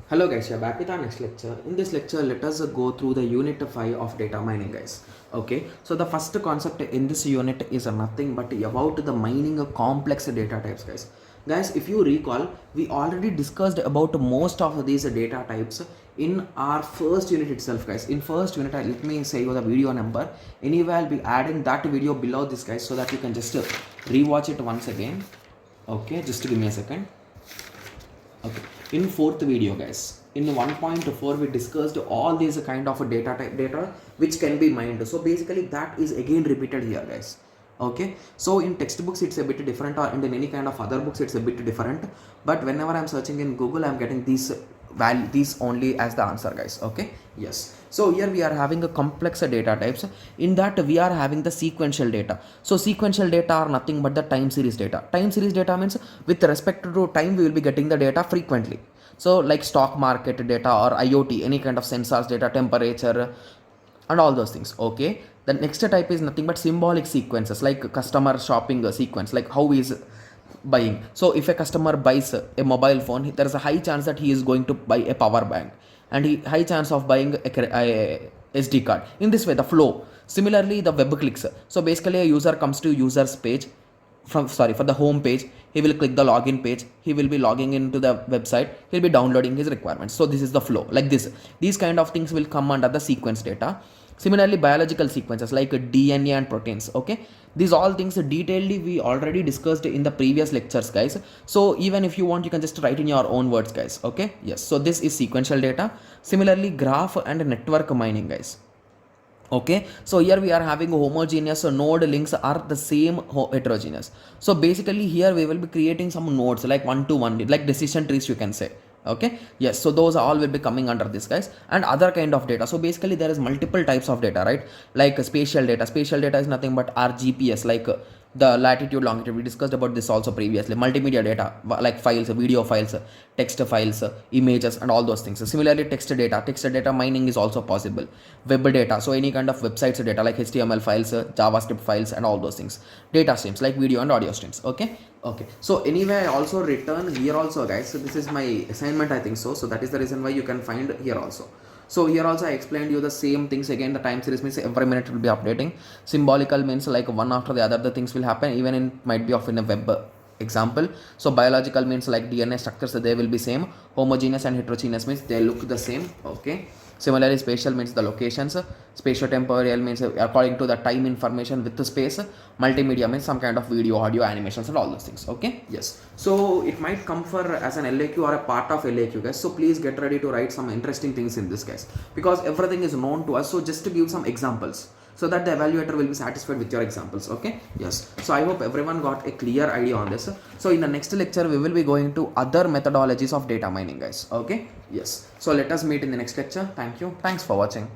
Hello guys, we are back with our next lecture. In this lecture, let us go through the unit 5 of data mining, guys. Okay, so the first concept in this unit is nothing but about the mining of complex data types, guys. Guys, if you recall, we already discussed about most of these data types in our first unit itself, guys. In first unit, let me say you the video number. Anyway, I'll be adding that video below this, guys, so that you can just rewatch it once again. Okay, just give me a second. Okay, in fourth video, guys, in 1.4 we discussed all these kind of data which can be mined. So basically that is again repeated here, guys. Okay, so in textbooks it's a bit different, or in any kind of other books it's a bit different, but whenever I'm searching in Google, I'm getting these value, these only as the answer, guys. Okay, yes. So here we are having a complex data types. In that we are having the sequential data. So sequential data are nothing but the time series data. Time series data means with respect to time we will be getting the data frequently. So like stock market data or IoT, any kind of sensors data, temperature and all those things. Okay, the next type is nothing but symbolic sequences, like customer shopping sequence, like how is buying. So if a customer buys a mobile phone, there is a high chance that he is going to buy a power bank, and he high chance of buying a SD card. In this way the flow. Similarly the web clicks. So basically a user comes to user's page for the home page, he will click the login page, he will be logging into the website, he'll be downloading his requirements. So this is the flow, like this. These kind of things will come under the sequence data. Similarly biological sequences like DNA and proteins. Okay, these all things detailedly we already discussed in the previous lectures, guys. So even if you want, you can just write in your own words, guys. Okay, yes. So this is sequential data. Similarly graph and network mining, guys. Okay, so here we are having homogeneous, so node links are the same heterogeneous. So basically here we will be creating some nodes like one to one, like decision trees you can say. Okay, yes, so those all will be coming under this, guys. And other kind of data, so basically there is multiple types of data, right? Like spatial data is nothing but our GPS, like the latitude longitude, we discussed about this also previously. Multimedia data like files, video files, text files, images and all those things. Similarly text data mining is also possible. Web data, so any kind of websites data like HTML files, JavaScript files and all those things. Data streams like video and audio streams. Okay, so anyway I also return here also, guys. So this is my assignment, I think so that is the reason why you can find here also. So here also I explained you the same things again. The time series means every minute will be updating. Symbolical means like one after the other the things will happen, even in might be of in a web example. So biological means like DNA structures, they will be same. Homogeneous and heterogeneous means they look the same. Okay, similarly spatial means the locations. Spatiotemporal means according to the time information with the space. Multimedia means some kind of video, audio, animations and all those things. Okay, yes. So it might come for as an LAQ or a part of LAQ, guys. So please get ready to write some interesting things in this, guys, because everything is known to us. So just to give some examples so that the evaluator will be satisfied with your examples. Okay, yes. So I hope everyone got a clear idea on this. So in the next lecture we will be going to other methodologies of data mining, guys. Okay, yes. So let us meet in the next lecture. Thank you, thanks for watching.